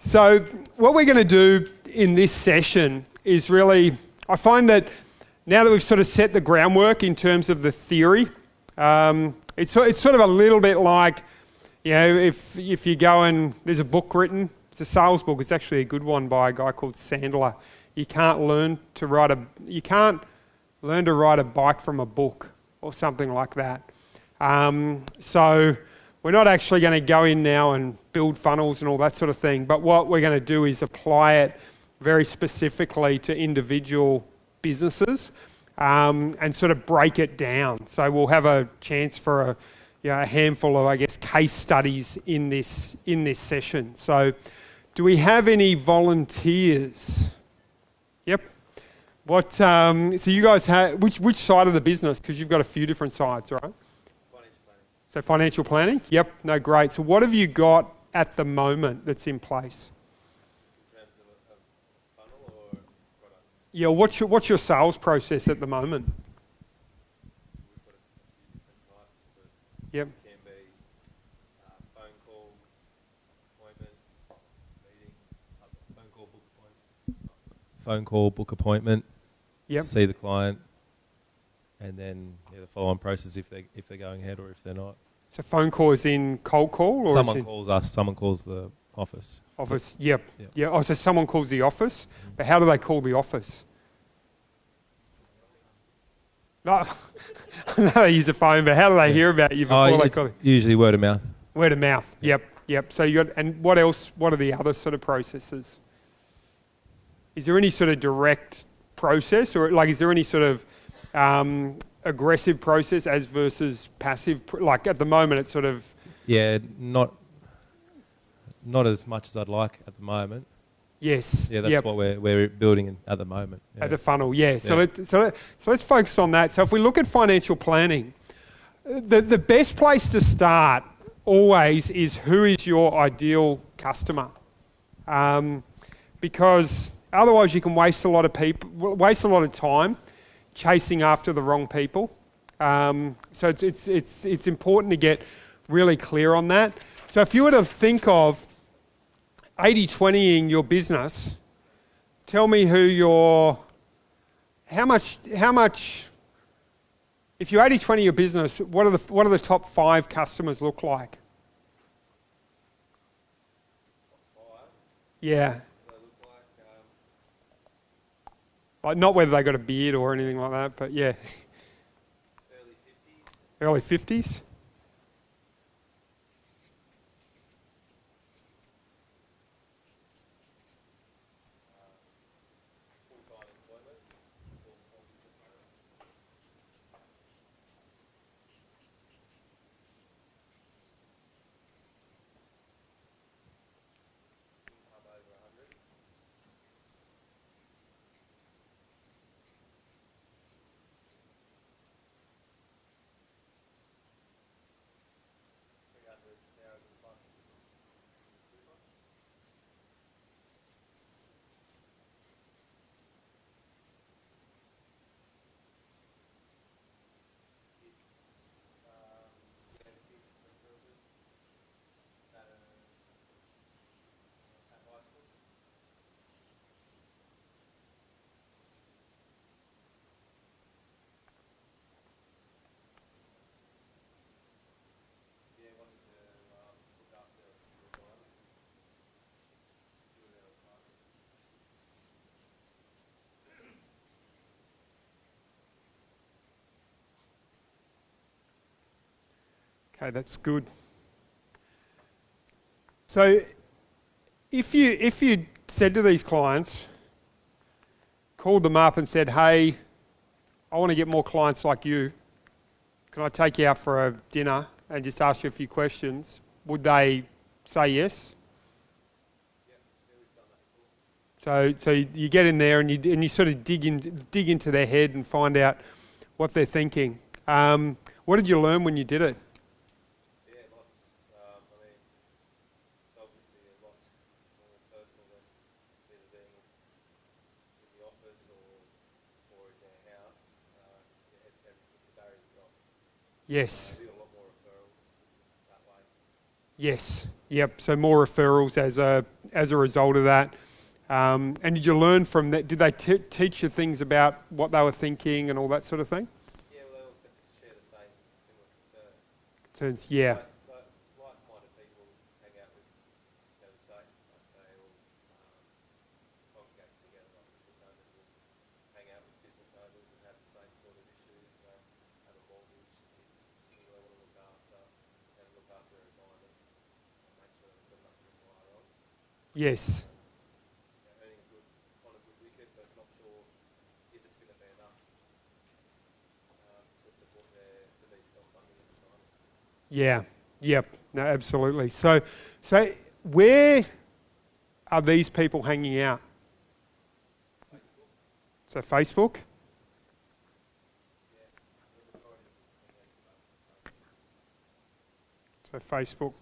So what we're going to do in this session is really, I find that now that we've sort of set the groundwork in terms of the theory, it's sort of a little bit like, you know, if you go and there's a book written, it's a sales book, it's actually a good one by a guy called Sandler. You can't learn to ride a bike from a book or something like that. So we're not actually going to go in now and build funnels and all that sort of thing, but what we're going to do is apply it very specifically to individual businesses and sort of break it down. So we'll have a chance for a handful of, I guess, case studies in this session. So do we have any volunteers? Yep. So you guys have, which side of the business? Because you've got a few different sides, right? So financial planning? Yep, no, great. So what have you got at the moment that's in place? In terms of a funnel or product? Yeah, what's your sales process at the moment? We've got a few different types, but Yep. it can be phone call, appointment, meeting, phone call, book appointment, Yep. see the client, and then the follow-on process if they're going ahead or if they're not. So phone call is in cold call? Or Someone calls us, someone calls the office. Office, yep. Yep. Yeah. Oh, so someone calls the office, but how do they call the office? No, I know they use a phone, but how do they hear about you before they call it? Usually word of mouth. Word of mouth, yep. So you got, and what else, what are the other sort of processes? Is there any sort of direct process, or like is there any sort of aggressive process as versus passive? Like at the moment it's sort of... Yeah, not as much as I'd like at the moment. Yes. Yeah, that's what we're building at the moment. Yeah. At the funnel, yeah. So let's focus on that. So if we look at financial planning, the best place to start always is who is your ideal customer, because otherwise you can waste a lot of time chasing after the wrong people. So it's important to get really clear on that. So if you were to think of 80-20ing your business, tell me how much, if you 80-20 your business, what are the top 5 customers look like? Yeah. Like not whether they got a beard or anything like that, but yeah. Early 50s? Okay, that's good. So if you said to these clients, called them up and said, hey, I want to get more clients like you, can I take you out for a dinner and just ask you a few questions, would they say yes? So you get in there and you sort of dig into their head and find out what they're thinking. What did you learn when you did it? Yeah, lots. I mean, it's obviously a lot more personal than either being in the office or in their house. Everything, the barriers are gone. Yes. I do a lot more referrals that way. Yes. Yep. So more referrals as a result of that. And did you learn from that? Did they teach you things about what they were thinking and all that sort of thing? Yeah, well, they all share the same similar concern. Turns. Yeah. Like-minded people hang out with the same. Like they all congregate together. Like business owners will hang out with business owners and have the same sort of issues. Have a mortgage, kids, something they want to look after, and look after their retirement, and make sure they've got enough to retire on. Yes. Earning on a good wicket, but not sure if it's going to be enough to support to be self-funding at the time. Yeah. Yep. No, absolutely. So where are these people hanging out? Facebook. So Facebook. Yeah, the majority of them hang out. So Facebook.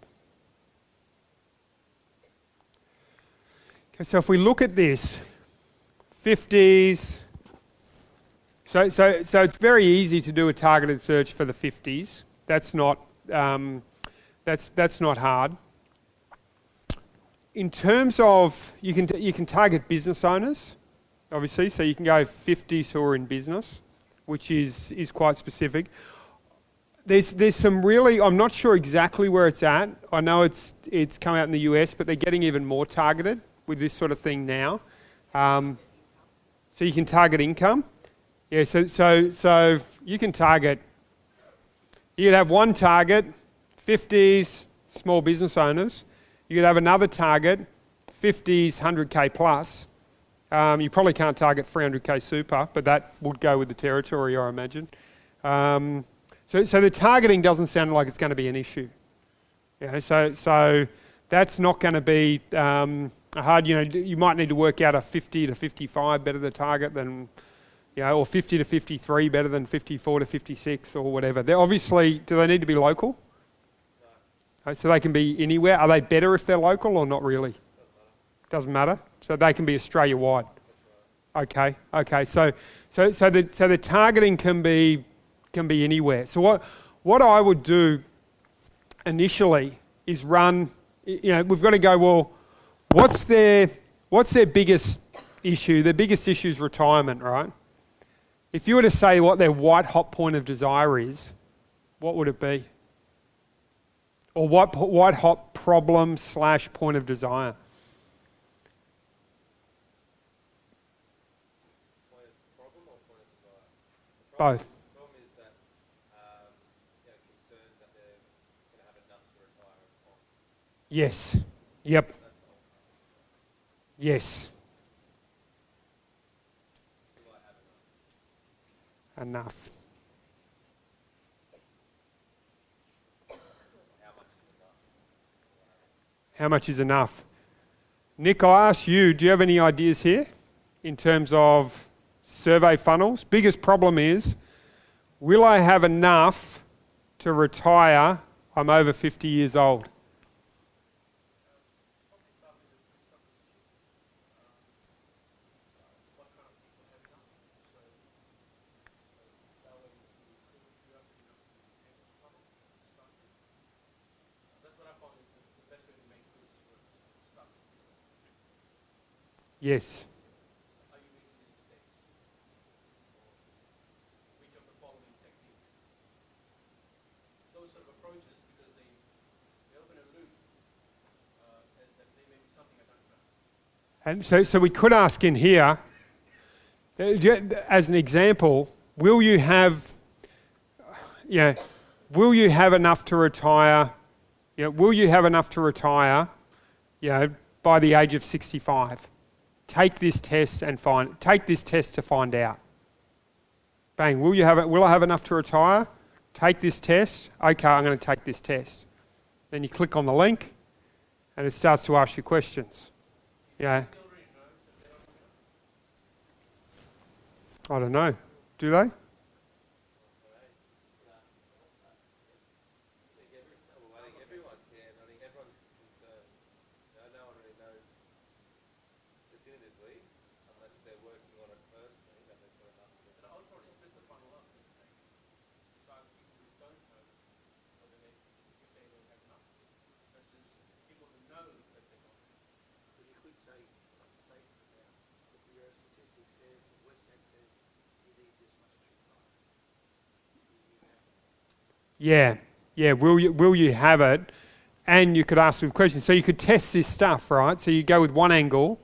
Okay, so if we look at this, 50s. So it's very easy to do a targeted search for the 50s. That's not hard. In terms of you can target business owners, obviously. So you can go 50s who are in business, which is quite specific. There's some really, I'm not sure exactly where it's at. I know it's come out in the US, but they're getting even more targeted with this sort of thing now. So you can target income. Yeah, so you can target, you could have one target, 50s, small business owners. You could have another target, 50s, 100K plus. You probably can't target 300K super, but that would go with the territory, I imagine. So the targeting doesn't sound like it's going to be an issue. Yeah, so that's not going to be hard. You might need to work out a 50 to 55 better the target than, or 50 to 53 better than 54 to 56 or whatever. They're obviously, do they need to be local? No. So they can be anywhere. Are they better if they're local or not really? Doesn't matter. So they can be Australia-wide. Okay. So the targeting can be anywhere. So what I would do initially is run. We've got to go. Well, what's their biggest issue? Their biggest issue is retirement, right? If you were to say what their white hot point of desire is, what would it be? Or what white hot problem / point of desire? Point of problem or point of desire? Both. The problem is that concerned that they're going to have enough to retire on. Yes. Yep. That's the whole thing. Yes. Will I have enough? Enough. How much is enough? Nick, I ask you, do you have any ideas here in terms of survey funnels? Biggest problem is, will I have enough to retire? I'm over 50 years old. Yes. Are you making these mistakes? Or which of the following techniques? Those sort of approaches, because they open a loop that there may be something I don't know. And so we could ask in here, as an example, will you have enough to retire? Will you have enough to retire? By the age of 65. Take this test to find out. Bang. Will I have enough to retire? Take this test. Okay, I'm going to take this test. Then you click on the link, and it starts to ask you questions. Yeah. I don't know. Do they? I think everyone can. I think everyone's concerned. No one really knows definitively, unless they're working on it personally, that they've got enough. And I would probably split the funnel up and say, decide people who don't know whether if they don't have enough, versus Yeah, yeah. Will you have it? And you could ask the question. So you could test this stuff, right? So you go with one angle,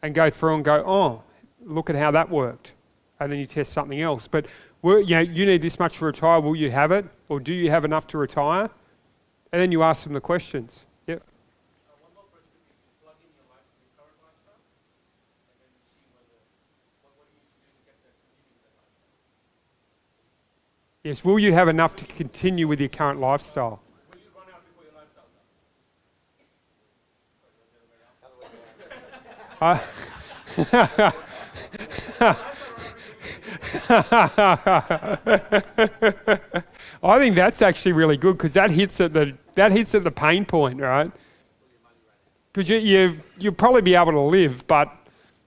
and go through and go, oh, look at how that worked, and then you test something else. But you need this much to retire. Will you have it, or do you have enough to retire? And then you ask them the questions. Yep. One more question would be to plug in your current lifestyle, and then see what do you need to do to get that continue with that lifestyle. Yes. Will you have enough to continue with your current lifestyle? Will you run out before your lifestyle does? I think that's actually really good because that hits at the pain point, right? Because you'll probably be able to live, but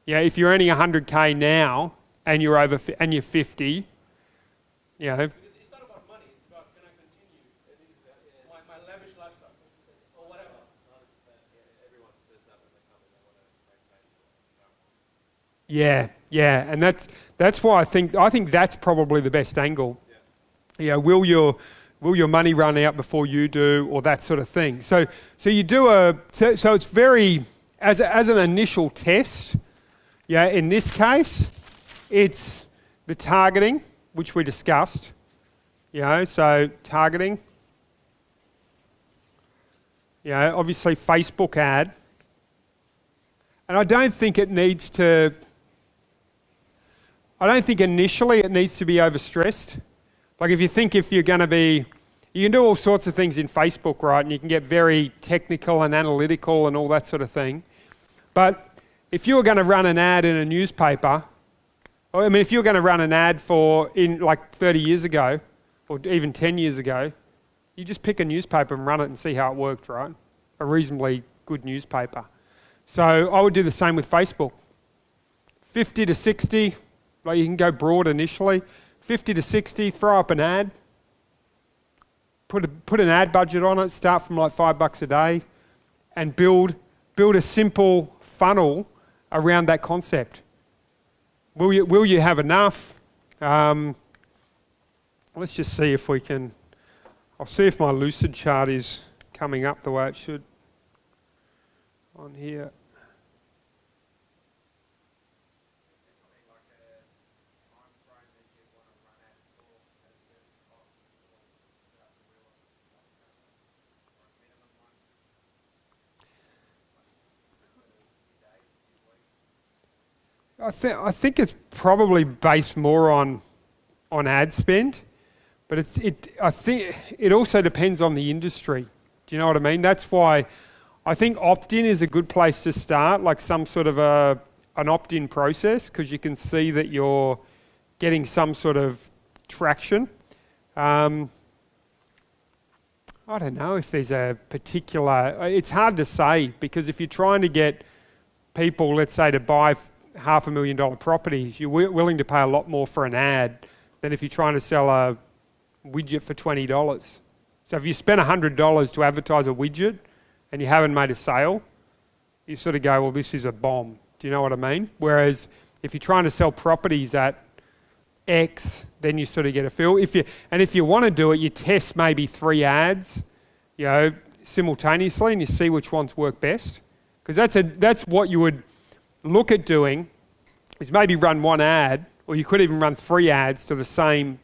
if you're earning 100K now and you're and you're 50, Because it's not about money, it's about can I continue my lavish lifestyle or whatever. Everyone says that when they come in, they want to yeah, and that's why I think that's probably the best angle. Yeah, will your money run out before you do, or that sort of thing. So you do so it's very as an initial test. Yeah, in this case, it's the targeting, which we discussed. So targeting. Obviously Facebook ad. And I don't think initially it needs to be overstressed. Like if you're going to be, you can do all sorts of things in Facebook, right? And you can get very technical and analytical and all that sort of thing. But if you were going to run an ad in a newspaper, if you were going to run an ad in like 30 years ago, or even 10 years ago, you just pick a newspaper and run it and see how it worked, right? A reasonably good newspaper. So I would do the same with Facebook. 50 to 60, like you can go broad initially. 50 to 60, throw up an ad. Put an ad budget on it, start from like $5 a day, and build a simple funnel around that concept. Will you have enough? Let's just see if we can. I'll see if my lucid chart is coming up the way it should on here. I think it's probably based more on ad spend, but I think it also depends on the industry. Do you know what I mean? That's why I think opt-in is a good place to start, like some sort of an opt-in process, because you can see that you're getting some sort of traction. I don't know if there's a particular. It's hard to say because if you're trying to get people, let's say, to buy $500,000 properties, you're willing to pay a lot more for an ad than if you're trying to sell a widget for $20. So if you spend $100 to advertise a widget and you haven't made a sale, you sort of go, well, this is a bomb. Do you know what I mean? Whereas if you're trying to sell properties at X, then you sort of get a feel. If you want to do it, you test maybe 3 ads, simultaneously, and you see which ones work best. Because that's what you would look at doing, is maybe run one ad, or you could even run 3 ads to the same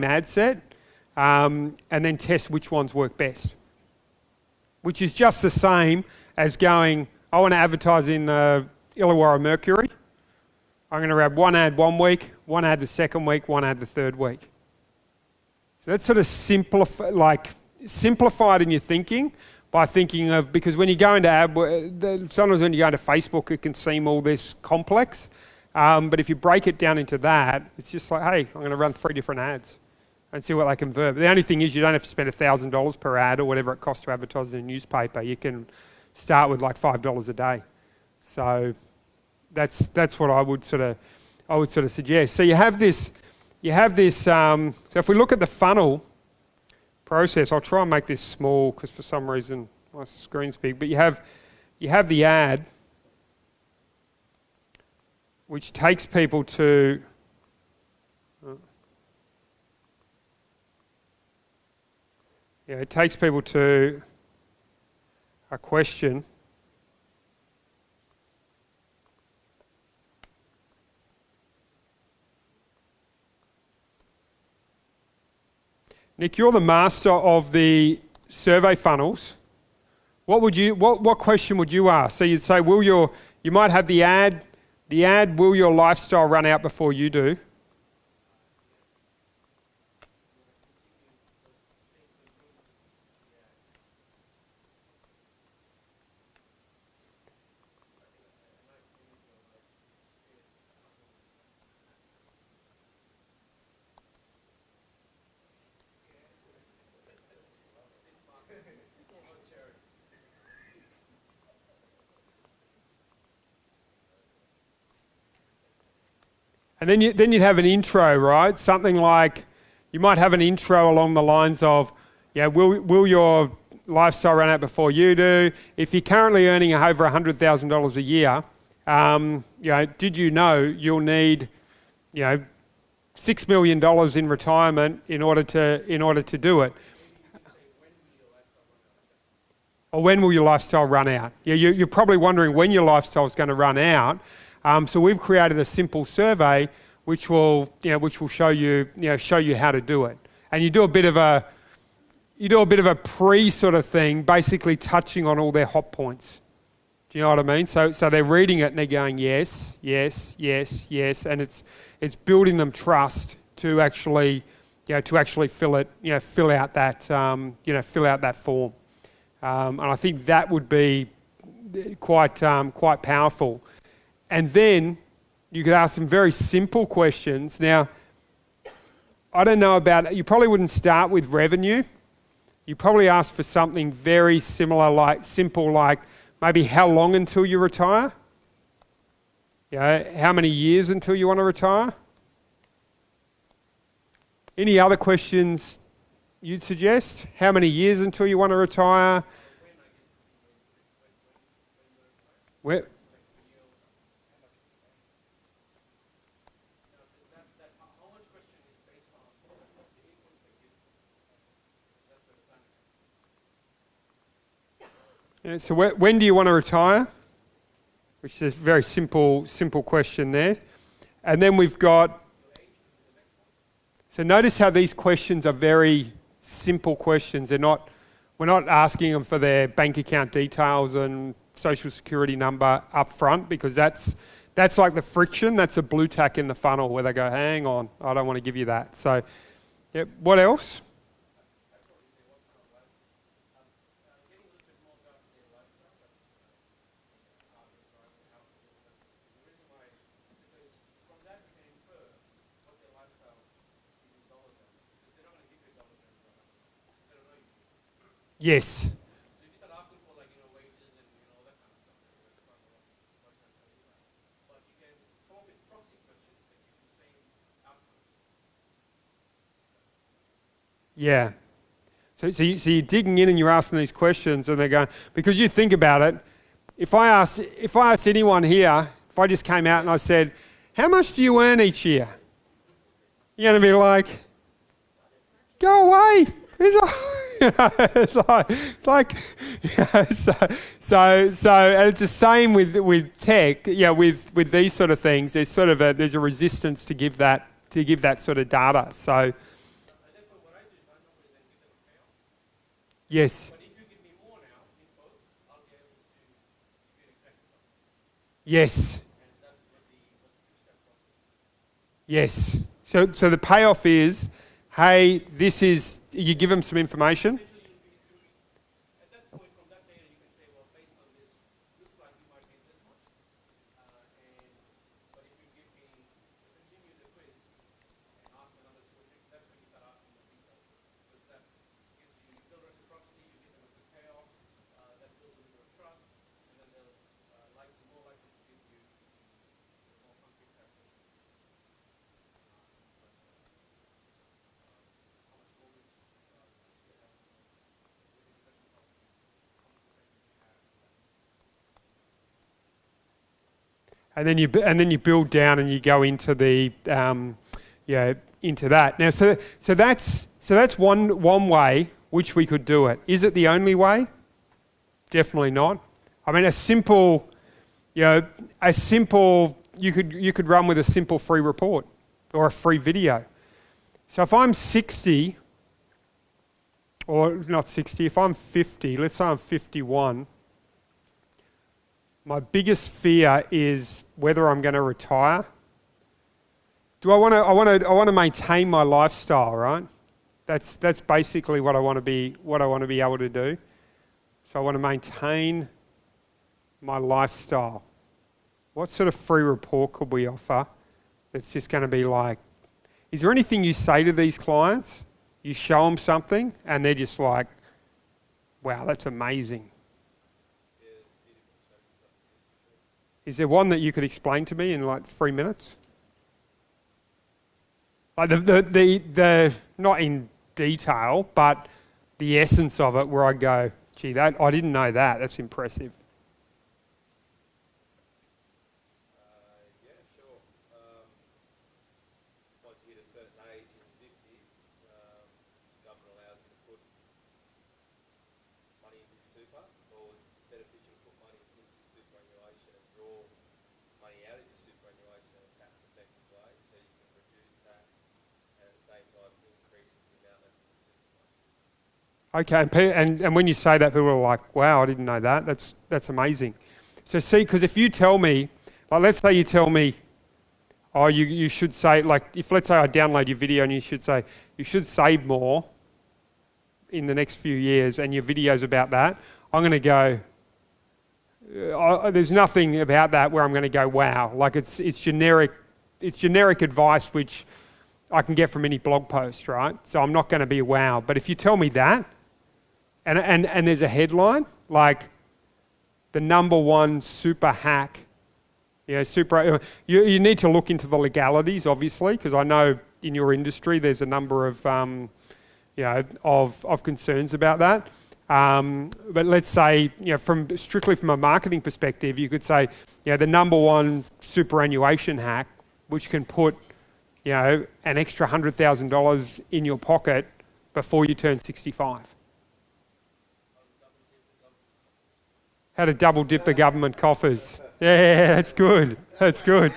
ad set, and then test which ones work best. Which is just the same as going, I want to advertise in the Illawarra Mercury. I'm going to have one ad one week, one ad the second week, one ad the third week. So that's sort of simplified in your thinking by thinking of, because when you go into sometimes when you go into Facebook, it can seem all this complex. But if you break it down into that, it's just like, hey, I'm going to run 3 different ads and see what they convert. But the only thing is you don't have to spend $1,000 per ad or whatever it costs to advertise in a newspaper. You can start with like $5 a day. So that's what I would sort of suggest. So you have this. So if we look at the funnel process, I'll try and make this small because for some reason my screen's big. But you have the ad. which takes people to it takes people to a question. Nick, you're the master of the survey funnels. What question would you ask? So you'd say, you might have the ad, will your lifestyle run out before you do? And then you'd have an intro, right? Something like, you might have an intro along the lines of, will your lifestyle run out before you do? If you're currently earning over $100,000 a year, did you know you'll need, $6 million in retirement in order to do it? Or when will your lifestyle run out? Yeah, you're probably wondering when your lifestyle is going to run out. So we've created a simple survey which will show you how to do it. And you do a bit of a pre sort of thing, basically touching on all their hot points. Do you know what I mean? So they're reading it and they're going yes, yes, yes, yes, and it's building them trust to actually fill out that form. And I think that would be quite powerful. And then you could ask some very simple questions. Now, I don't know about, you probably wouldn't start with revenue. You probably ask for something very similar, like maybe how long until you retire? How many years until you want to retire? Any other questions you'd suggest? How many years until you want to retire? Where? So when do you want to retire? Which is a very simple question there. And then we've got, so notice how these questions are very simple questions. We're not asking them for their bank account details and social security number up front, because that's like the friction. That's a blue tack in the funnel where they go, hang on, I don't want to give you that. So, what else? Yes. Yeah. So you're digging in and you're asking these questions, and they're going, because you think about it, if I asked anyone here, if I just came out and I said, how much do you earn each year? You're going to be like, go away. It's like so, and it's the same with tech. With these sort of things, there's a resistance to give that sort of data. So, yes. Yes. Yes. So the payoff is, hey, you give them some information. and then you build down and you go into the into that. Now, so that's one way which we could do it. Is it the only way? Definitely not. I mean, you could run with a simple free report or a free video. So if I'm 60, or not 60, if I'm 50, let's say I'm 51, my biggest fear is whether I'm going to retire. I want to maintain my lifestyle, right? That's basically what I want to be able to do. So I want to maintain my lifestyle. What sort of free report could we offer that's just going to be like, is there anything you say to these clients? You show them something and they're just like, wow, that's amazing. Is there one that you could explain to me in like 3 minutes? Like the not in detail, but the essence of it, where I go, gee, that I didn't know that. That's impressive. Yeah, sure. Once you hit a certain age in the 50s, government allows you to put money into super, or it's beneficial to put money into superannuation and draw money out of your superannuation in a tax-effective way, so you can reduce tax and at the same time increase the amount that's in the super fund. Okay, and when you say that, people are like, wow, I didn't know that. That's amazing. So see, because if you tell me, like let's say you tell me, oh, you should say, like if let's say I download your video and you should say, you should save more in the next few years and your video's about that, I'm going to go, there's nothing about that where I'm going to go, wow. Like it's generic advice which I can get from any blog post, right? So I'm not going to be wow. But if you tell me that, and there's a headline, like the #1 super hack, you need to look into the legalities, obviously, because I know in your industry there's a number of, of concerns about that. But let's say, strictly from a marketing perspective, you could say, the #1 superannuation hack, which can put, an extra $100,000 in your pocket before you turn 65. How to double dip the government coffers. Yeah, that's good. That's good.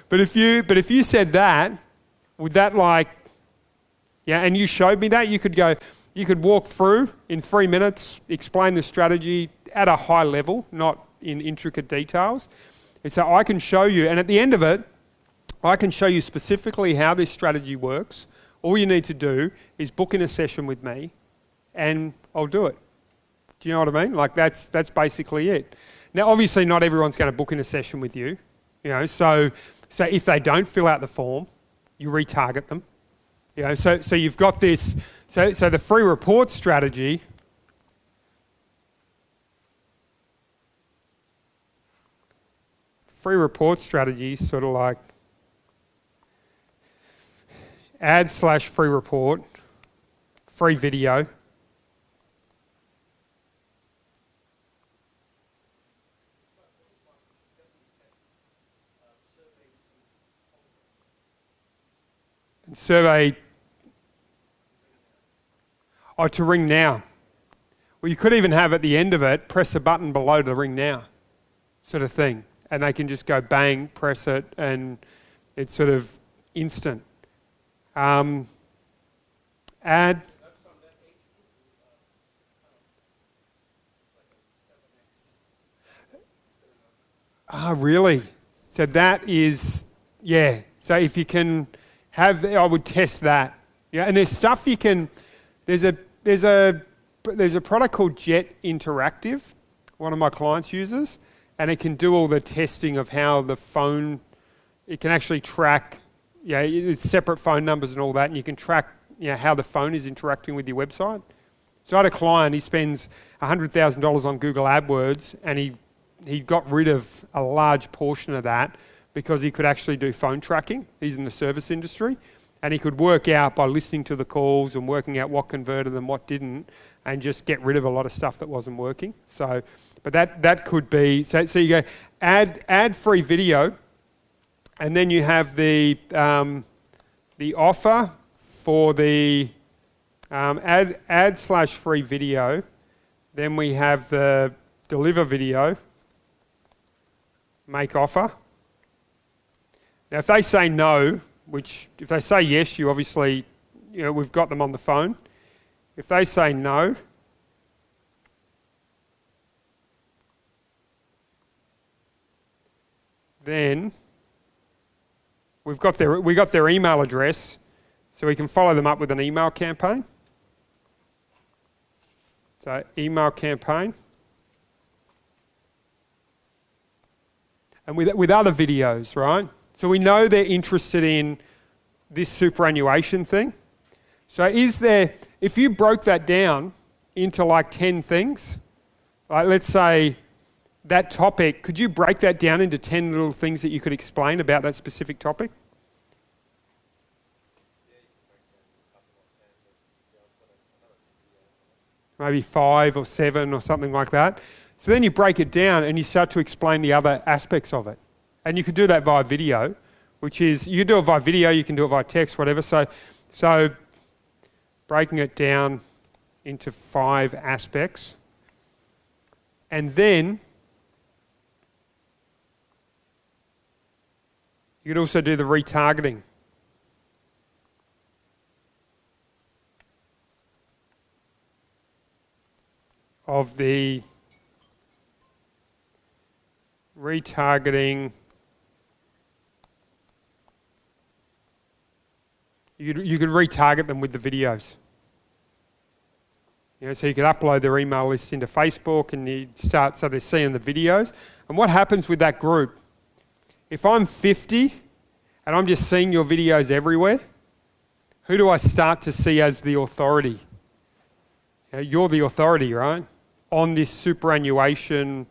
But if you said that, would that and you showed me that, you could walk through in 3 minutes, explain the strategy at a high level, not in intricate details. And so I can show you, and at the end of it, I can show you specifically how this strategy works. All you need to do is book in a session with me and I'll do it. Do you know what I mean? Like that's basically it. Now, obviously not everyone's going to book in a session with you, so if they don't fill out the form, you retarget them. So you've got this, so the free report strategy, is sort of like ad/free report, free video. And survey, to ring now. Well, you could even have at the end of it, press a button below to ring now, sort of thing. And they can just go bang, press it, and it's sort of instant. Ad. Really? So that is, So if you can have, I would test that. Yeah, and there's stuff you can. There's a product called Jet Interactive. One of my clients uses. And it can do all the testing of how the phone, it can actually track, it's separate phone numbers and all that, and you can track, how the phone is interacting with your website. So I had a client, he spends $100,000 on Google AdWords, and he got rid of a large portion of that because he could actually do phone tracking. He's in the service industry. And he could work out by listening to the calls and working out what converted and what didn't, and just get rid of a lot of stuff that wasn't working. So, but that could be, so you go add free video, and then you have the offer for the ad/free video. Then we have the deliver video, make offer. Now, if they say no, if they say yes, you obviously, we've got them on the phone. If they say no, then we got their email address, so we can follow them up with an email campaign. So email campaign. And with other videos, right? So we know they're interested in this superannuation thing. So if you broke that down into like 10 things, like let's say that topic, could you break that down into 10 little things that you could explain about that specific topic? Maybe 5 or 7 or something like that. So then you break it down and you start to explain the other aspects of it. And you could do that via video, which is, you can do it via video, you can do it via text, whatever. So breaking it down into 5 aspects. And then you could also do the retargeting. Of the retargeting, you could retarget them with the videos. So you could upload their email list into Facebook, and you start, so they're seeing the videos. And what happens with that group? If I'm 50 and I'm just seeing your videos everywhere, who do I start to see as the authority? You're the authority, right? On this superannuation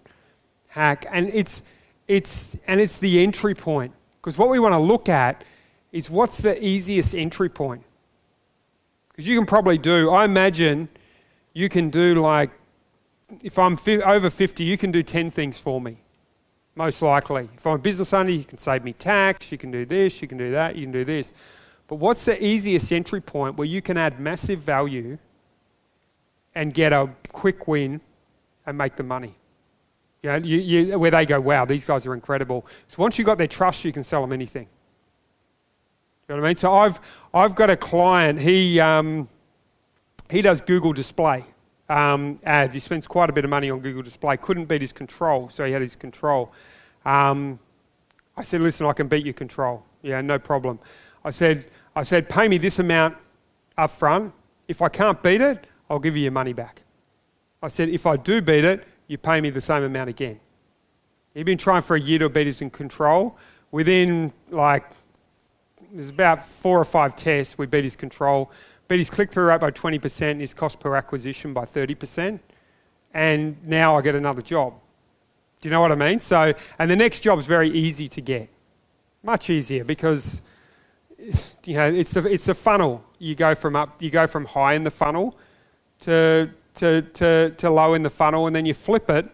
hack, and it's the entry point, because what we want to look at is what's the easiest entry point. Because you can probably do, I imagine you can do, like, if I'm over 50, you can do 10 things for me, most likely. If I'm a business owner, you can save me tax, you can do this, you can do that, you can do this. But what's the easiest entry point where you can add massive value and get a quick win and make the money? Where they go, wow, these guys are incredible. So once you've got their trust, you can sell them anything. You know what I mean? So I've got a client, he does Google display ads. He spends quite a bit of money on Google display. Couldn't beat his control, so he had his control. I said, listen, I can beat your control. Yeah, no problem. I said, pay me this amount up front. If I can't beat it, I'll give you your money back. I said, if I do beat it, you pay me the same amount again. He'd been trying for a year to beat his in control. Within, there's about 4 or 5 tests, we beat his control, beat his click-through rate by 20%, his cost per acquisition by 30%, and now I get another job. Do you know what I mean? So, and the next job's very easy to get. Much easier, because it's a funnel. You go from high in the funnel to low in the funnel, and then you flip it,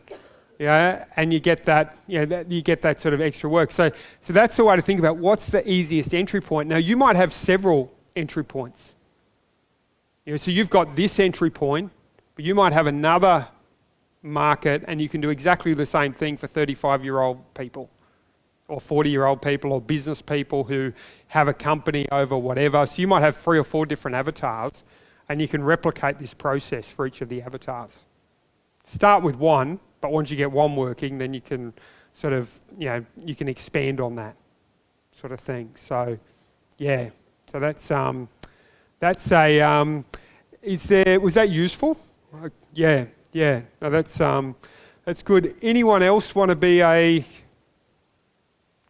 and you get that, you get that sort of extra work. So that's the way to think about what's the easiest entry point. Now, you might have several entry points. So you've got this entry point, but you might have another market, and you can do exactly the same thing for 35-year-old people, or 40-year-old people, or business people who have a company over whatever. So you might have 3 or 4 different avatars, and you can replicate this process for each of the avatars. Start with one, but once you get one working, then you can sort of, you can expand on that sort of thing. So, yeah. So that's a, was that useful? Yeah. No, that's good. Anyone else want to be a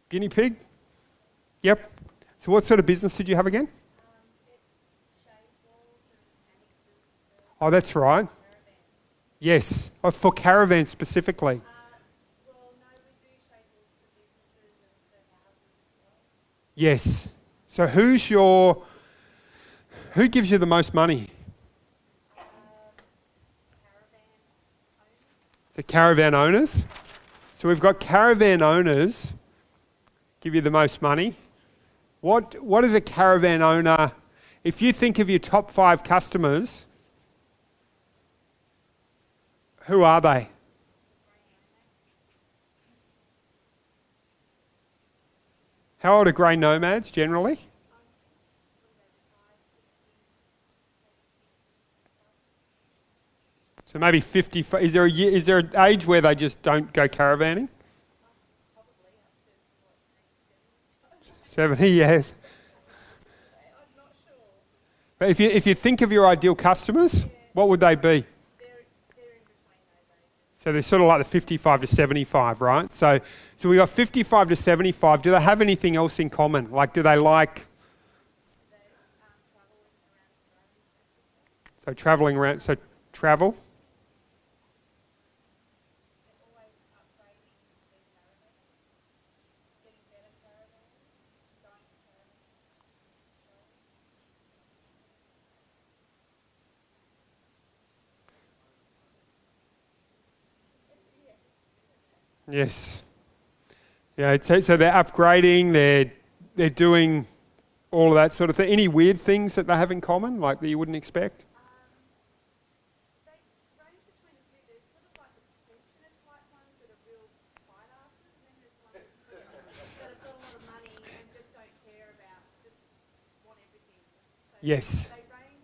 guinea pig? Yep. So what sort of business did you have again? Oh, that's right. Yes. Oh, for caravans specifically. Well, no, we do shapeballs for businesses and for houses as well. Yes. So who's your Who gives you the most money? The caravan owners. So we've got caravan owners give you the most money. What is a caravan owner? If you think of your top 5 customers, who are they? How old are grey nomads generally? So maybe 50. Is there an age where they just don't go caravanning? 70 years. But if you think of your ideal customers, what would they be? So they're sort of like the 55 to 75, right? So we got 55 to 75. Do they have anything else in common? Like, do they like? So traveling around. So travel. Yes. Yeah. So they're upgrading. They're doing all of that sort of thing. Any weird things that they have in common, like that you wouldn't expect? They range between the two. There's sort of like the pensioner type ones that are real fight asses, and then there's ones that have got a lot of money and just don't care about, just want everything. So Yes. they range,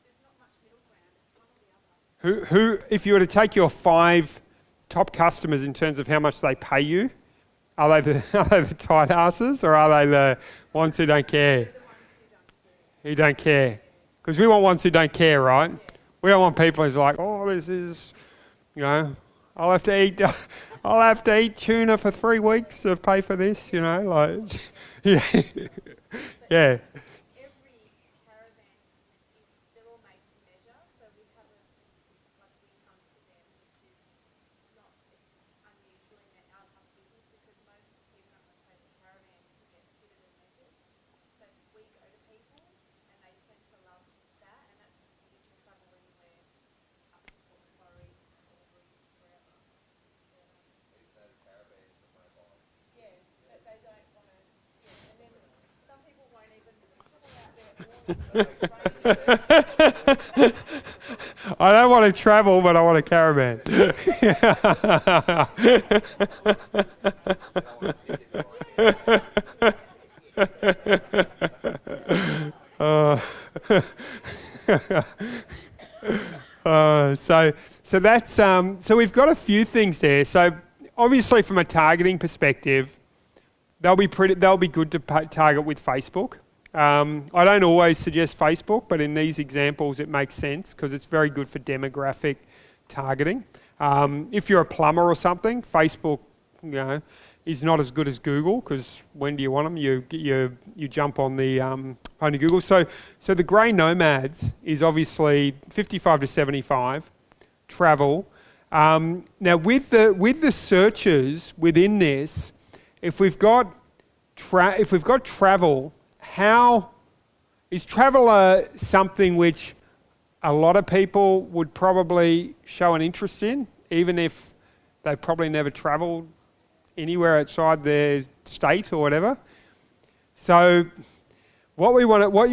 there's not much middle ground, it's one or the other. Who, if you were to take your 5 top customers in terms of how much they pay you, are they the tight asses or are they the ones who don't care? They're the ones who don't care. Who don't care? Because we want ones who don't care, right? We don't want people who's like, oh, this is, I'll have to eat tuna for 3 weeks to pay for this, like, yeah, yeah. Every caravan they're all made to measure, so we have a specific, like we come to them, which is not unusual in our type of business because most people don't want to pay the caravan to get fitted and measured. So we go to people and they tend to love that, and that's you can travel anywhere up to Port Macquarie, Albury, wherever. Yeah, that they don't want to. Yeah, and then some people won't even travel out there morning. I don't want to travel, but I want a caravan. So that's so we've got a few things there. So obviously, from a targeting perspective, they'll be good to target with Facebook. I don't always suggest Facebook, but in these examples, it makes sense because it's very good for demographic targeting. If you're a plumber or something, Facebook, is not as good as Google because when do you want them? You jump on the only Google. So the grey nomads is obviously 55 to 75, travel. Now with the searches within this, if we've got travel, how is travel something which a lot of people would probably show an interest in, even if they probably never travelled anywhere outside their state or whatever? So what you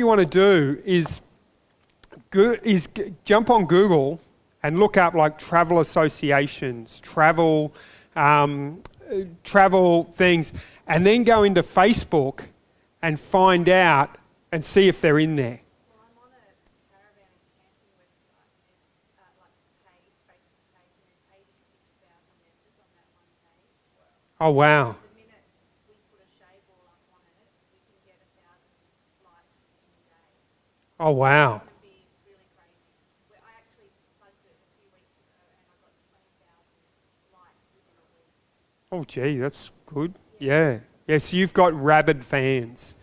want to do is jump on Google and look up like travel associations, travel things, and then go into Facebook and find out and see if they're in there. Well, I'm on a caravan and camping website, and there's like paid, Facebook page, and there's 86,000 members on that one page. Oh, wow. The minute we put a shade wall up on it, we can get 1,000 likes in a day. Oh, wow. It can be really crazy. I actually plugged it a few weeks ago, and I got 20,000 likes within a week. Oh, gee, that's good. Yeah. Yeah, so you've got rabid fans.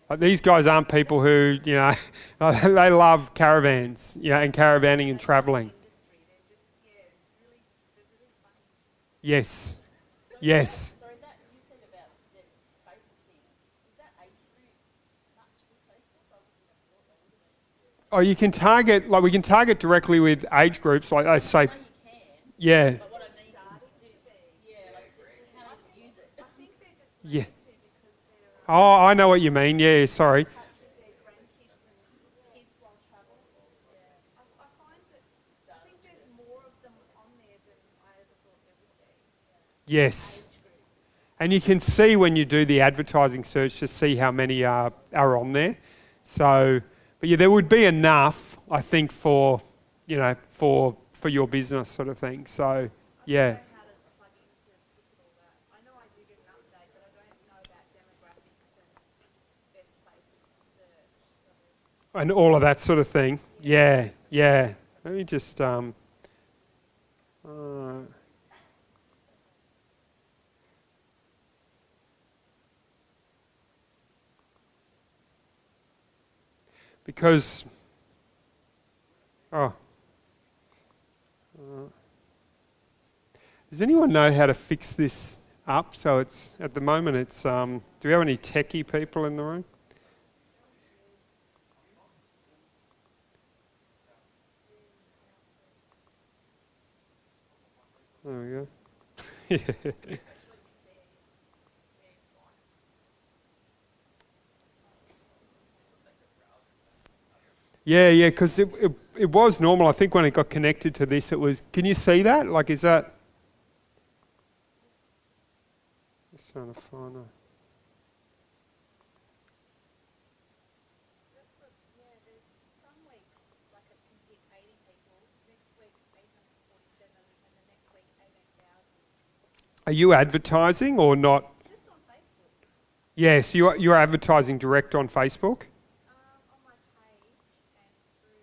Like these guys aren't people who, they love caravans, and caravanning and travelling. Yes. Yes. Sorry, that you said about the Facebook thing. Is that age group much with Facebook? I wouldn't have thought that, would Oh, you can target, like we can target directly with age groups, like I say, I know you can, yeah, but what I mean is, yeah, like how do you use it? I think they're just yeah. meant to because they're Oh, I know what you mean. Yeah, sorry. touch with their grandkids and kids while travel. I find that I think there's more of them on there than I ever thought there would be. Yes. Age group. And you can see when you do the advertising search to see how many are on there. So, but yeah, there would be enough, I think, for for your business sort of thing. So, yeah. I don't know how to plug into look at all that. I know I do get an update, but I don't know about demographics and best places to search. So, And all of that sort of thing. Yeah, yeah. Let me just because oh, does anyone know how to fix this up? So it's at the moment it's do we have any techie people in the room? There we go. Yeah, yeah, because it was normal. I think when it got connected to this, it was. Can you see that? Like, is that? Just trying to find a. that's what, yeah, there's some weeks like it can hit 80 people, next week 847, and the next week 18,000. Are you advertising or not? Just on Facebook, Yes, you're advertising direct on Facebook. on my page and through,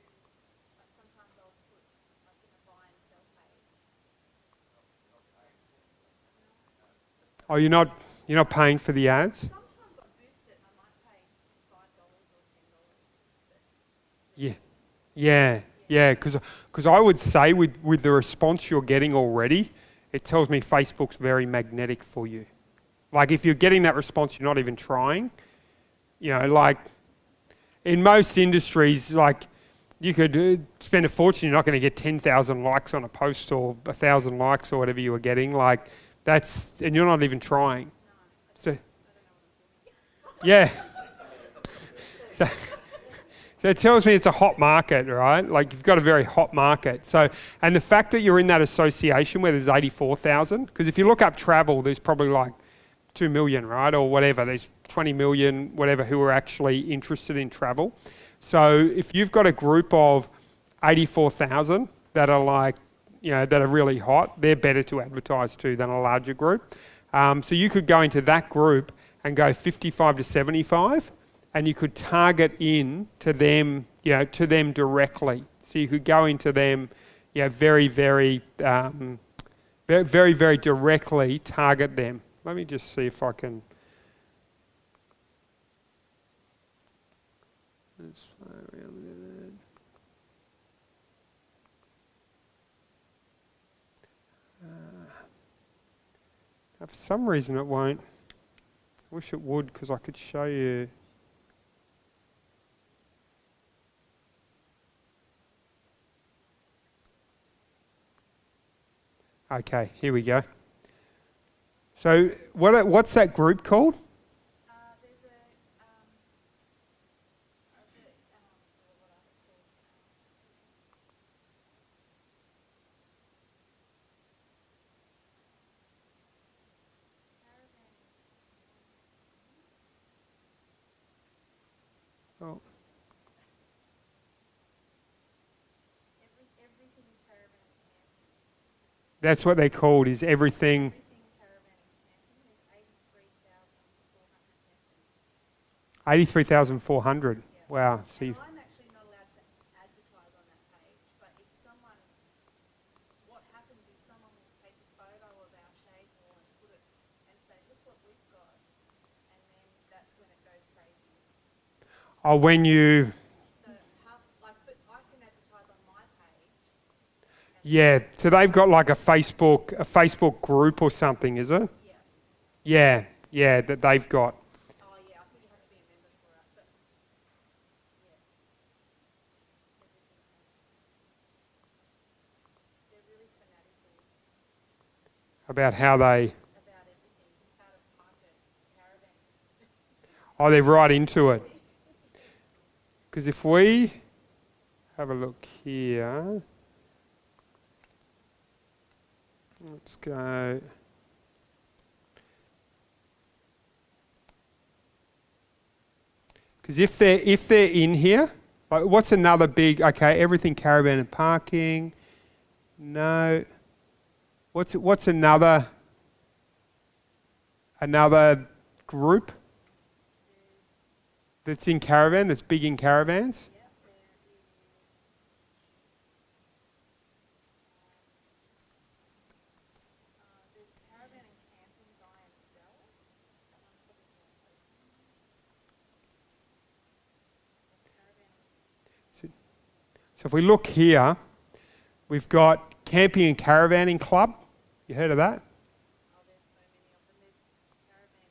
like sometimes I'll put like in a buy and sell page. Oh, you're not paying for the ads. Sometimes I boost it and I might pay $5 or $10. Yeah, yeah, yeah. Because I would say with the response you're getting already, it tells me Facebook's very magnetic for you. Like if you're getting that response, you're not even trying. You know, like in most industries, like you could spend a fortune, you're not going to get 10,000 likes on a post or 1,000 likes or whatever you were getting. Like and you're not even trying. So, yeah. So, so it tells me it's a hot market, right? Like you've got a very hot market. So, and the fact that you're in that association where there's 84,000, because if you look up travel, there's probably like 2 million, right? Or whatever. There's 20 million, whatever, who are actually interested in travel. So if you've got a group of 84,000 that are like, that are really hot, they're better to advertise to than a larger group. So you could go into that group and go 55 to 75, and you could target in to them, to them directly. So you could go into them, very, very, very, very directly target them. Let me just see if I can. Let's play around with it. For some reason it won't. I wish it would because I could show you. Okay, here we go. So what's that group called? There's a, what are they called? Caravan. Oh, Everything caravan and camping. that's what they're called. Is everything Everything caravan and camping. There's 83,400? Yeah. Wow. So And I'm actually not allowed to advertise on that page, but if someone, what happens is someone will take a photo of our shade wall and put it and say, look what we've got, and then that's when it goes crazy. when you So, but I can advertise on my page. yeah. So they've got like a Facebook group or something, is it? Yeah. Yeah, yeah. That they've got. Oh, yeah. I think you have to be a member for it, but about how they... about everything, how to park a caravan. Oh, they're right into it. Because if we have a look here, let's go. Because if they're in here, like what's another big? Okay, everything caravan and parking. No. What's another group that's in caravan, that's big in caravans? Yep, there is there's caravan and camping buy and sell. That one's probably more open. Caravan. So if we look here, we've got camping and caravanning club. You heard of that? Oh, there's so many of them. There's caravan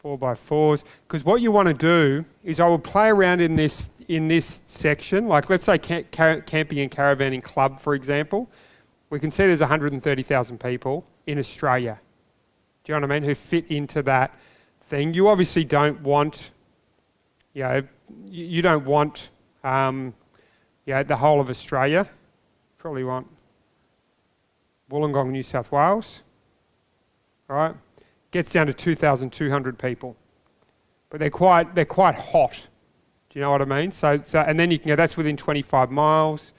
camping and 4x4s. Because what you want to do is I will play around in this section. Like let's say camping and caravanning club, for example. We can see there's 130,000 people in Australia. Do you know what I mean? Who fit into that thing. You obviously don't want, you don't want, the whole of Australia. Probably want Wollongong, New South Wales. All right, gets down to 2,200 people, but they're quite hot. Do you know what I mean? So and then you can go. That's within 25 miles.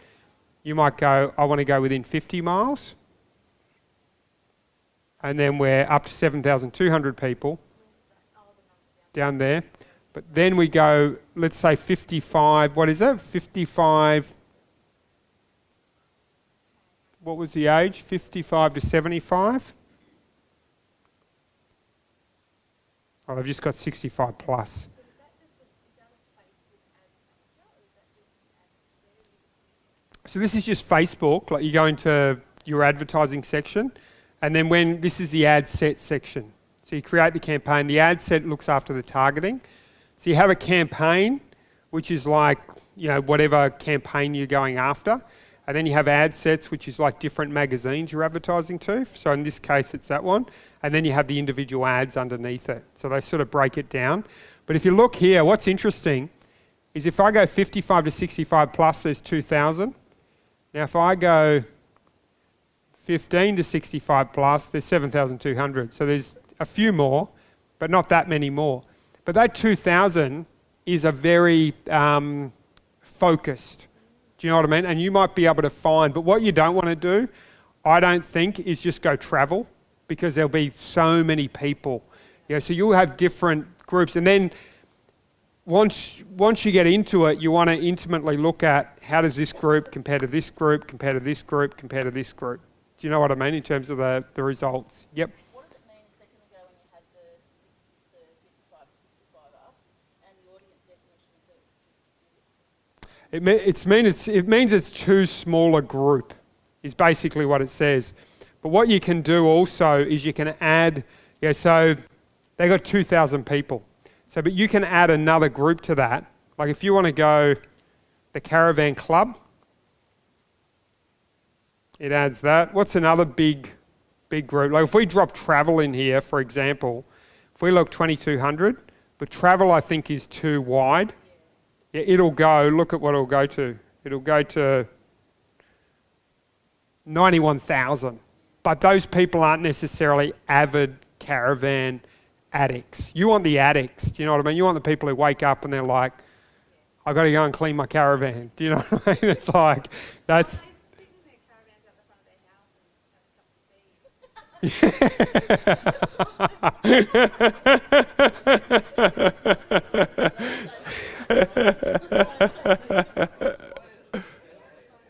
You might go. I want to go within 50 miles, and then we're up to 7,200 people down there. But then we go, let's say 55, what is it? 55, what was the age? 55 to 75? Oh, they've just got 65 plus. So this is just Facebook, like you go into your advertising section, and then when this is the ad set section. So you create the campaign, the ad set looks after the targeting. So you have a campaign, which is like, whatever campaign you're going after. And then you have ad sets, which is like different magazines you're advertising to. So in this case, it's that one. And then you have the individual ads underneath it. So they sort of break it down. But if you look here, what's interesting is if I go 55 to 65 plus, there's 2,000. Now if I go 15 to 65 plus, there's 7,200. So there's a few more, but not that many more. But that 2,000 is a very focused. Do you know what I mean? And you might be able to find, but what you don't want to do, I don't think, is just go travel, because there'll be so many people. So you'll have different groups. And then once you get into it, you want to intimately look at how does this group compare to this group, compare to this group, compare to this group. Do you know what I mean in terms of the results? Yep. What does it mean a second ago when you had the 55 to 65 up and the audience definition? It means it's too small a group, is basically what it says. But what you can do also is you can add, so they got 2,000 people. So, but you can add another group to that. Like if you want to go the caravan club, it adds that. What's another big group? Like if we drop travel in here, for example, if we look 2,200, but travel I think is too wide. Yeah, it'll go, look at what it'll go to. It'll go to 91,000. But those people aren't necessarily avid caravan addicts. You want the addicts, do you know what I mean? You want the people who wake up and they're like, I've got to go and clean my caravan. Do you know what I mean? It's like, that's...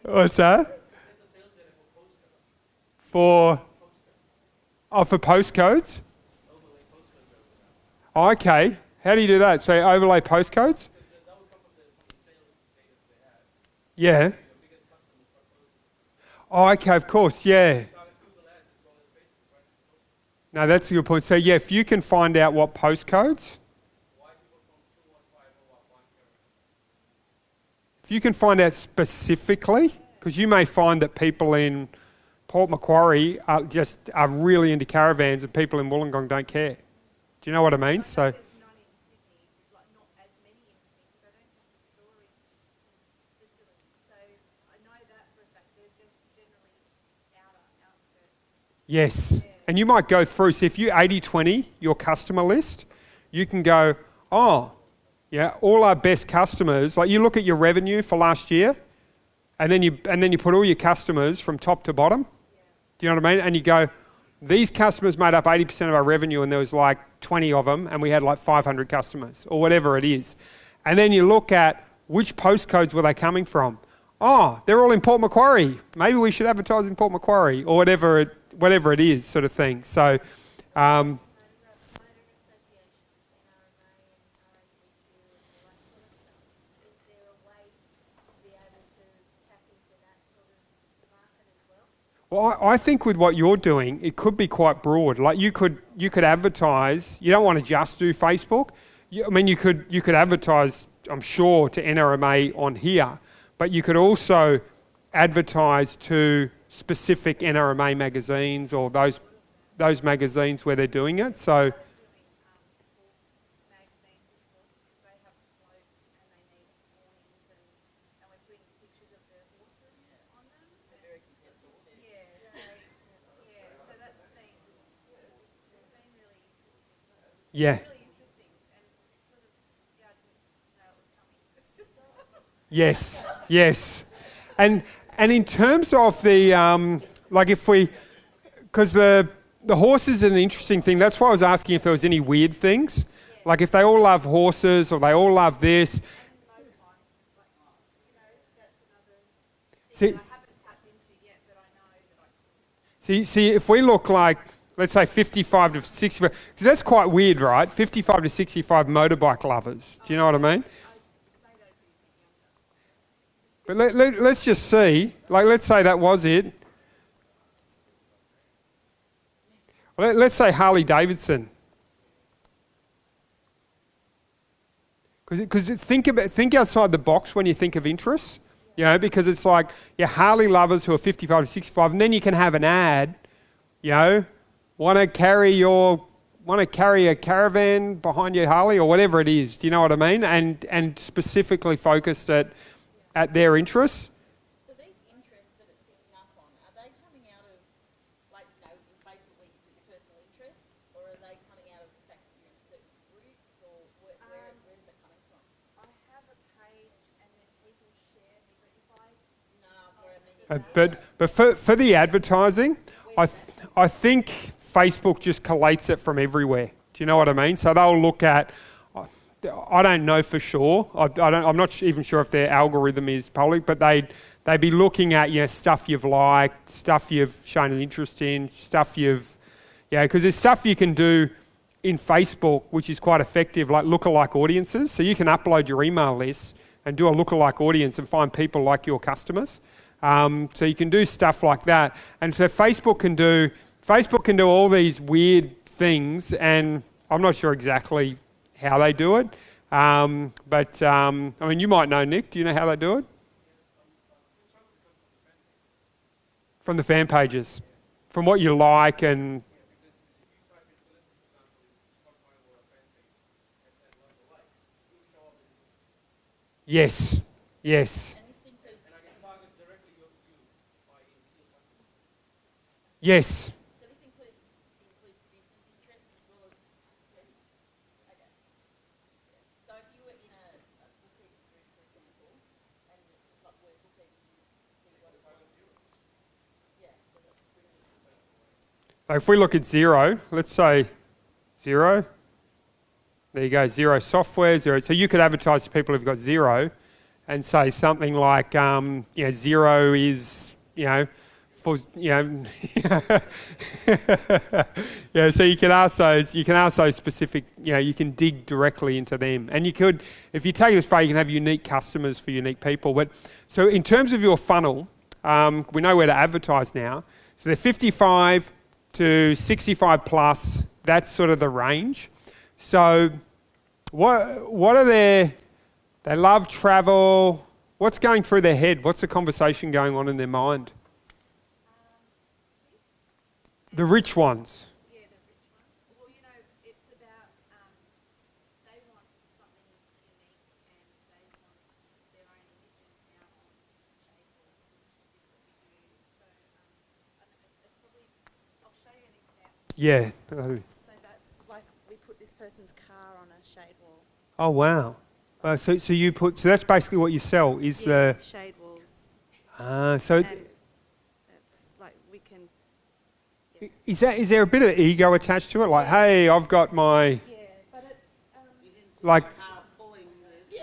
What's that? For postcodes? Oh, okay. How do you do that? So overlay postcodes? Yeah. Oh, okay, of course, yeah. No, that's a good point. So, yeah, if you can find out what postcodes, If you can find out specifically, because you may find that people in Port Macquarie are really into caravans and people in Wollongong don't care. Do you know what I mean? So There's none in Sydney, like not as many in Sydney, because I don't have the storage facility. So I know that for a fact. They're just generally outskirts. yes. And you might go through, so if you 80/20 your customer list, you can go, oh, yeah, all our best customers, like you look at your revenue for last year, and then you put all your customers from top to bottom. Do you know what I mean? And you go, these customers made up 80% of our revenue, and there was like 20 of them, and we had like 500 customers, or whatever it is. And then you look at which postcodes were they coming from. Oh, they're all in Port Macquarie. Maybe we should advertise in Port Macquarie, or whatever it is, sort of thing. So, Motor associations, NRMA and RACQ and all that sort of stuff. Is there a way to be able to tap into that sort of market as well? well, I think with what you're doing, it could be quite broad. Like you could advertise. You don't want to just do Facebook. You could advertise, I'm sure, to NRMA on here, but you could also advertise to specific NRMA magazines or those magazines where they're doing it. So Doing horse magazines as well, because they have floats and they need awnings and we're putting pictures of the horses on them. Very competitive. So that's been really interesting. yeah, Really interesting, and it's sort of, I didn't know it was coming. It's just yes. And in terms of the like if we, because the horse is an interesting thing. That's why I was asking if there was any weird things, like if they all love horses or they all love this. that's another See, thing I haven't tapped into yet, but I know that I could. see, if we look like, let's say 55 to 65, because that's quite weird, right? 55 to 65 motorbike lovers. Do you know what I mean? But let's just see, like let's say that was it. Let's say Harley Davidson. Because think outside the box when you think of interests, because it's like Harley lovers who are 55 to 65, and then you can have an ad, want to carry a caravan behind your Harley or whatever it is. Do you know what I mean? And specifically focused at their interests. So these interests that it's picking up on, are they coming out of, like, basically your personal interests, or are they coming out of the fact that you're in certain groups, or where is that coming from? I have a page and then people share me, but if I No, for a media. But for the advertising, I think Facebook just collates it from everywhere. Do you know what I mean? So they'll look at, I don't know for sure. I'm not even sure if their algorithm is public, but they'd be looking at stuff you've liked, stuff you've shown an interest in, stuff because there's stuff you can do in Facebook which is quite effective, like lookalike audiences. So you can upload your email list and do a lookalike audience and find people like your customers. So you can do stuff like that, and so Facebook can do all these weird things, and I'm not sure exactly how they do it. But you might know, Nick. Do you know how they do it? From the fan pages, from what you like, and yes. And this includes, Yes. so this includes business interests as well as personal. Okay. So if you were in a bookkeeping group, for example, and like work bookkeeping, see what it was. Yeah, so that's really. If we look at Xero, let's say Xero. There you go, Xero software, Xero. So you could advertise to people who've got Xero and say something like, Xero is, for, so you can ask those specific, you can dig directly into them. And you could, if you take it as far, you can have unique customers for unique people. But so in terms of your funnel, we know where to advertise now. So they're 55 to 65 plus, that's sort of the range. So what are they love travel, What's going through their head? What's the conversation going on in their mind? The rich ones. Yeah, the rich ones. Well, you know, it's about they want something unique and they want their own images now on Shapers, which is what we do. So it's probably, I'll show you an example. Yeah. So that's like we put this person's car on a shade wall. Oh, wow. So that's basically what you sell is Yeah, shade walls. so And that's like we can. Yeah. is there a bit of ego attached to it? Like, hey, I've got my, Yeah, but it's like, Pulling the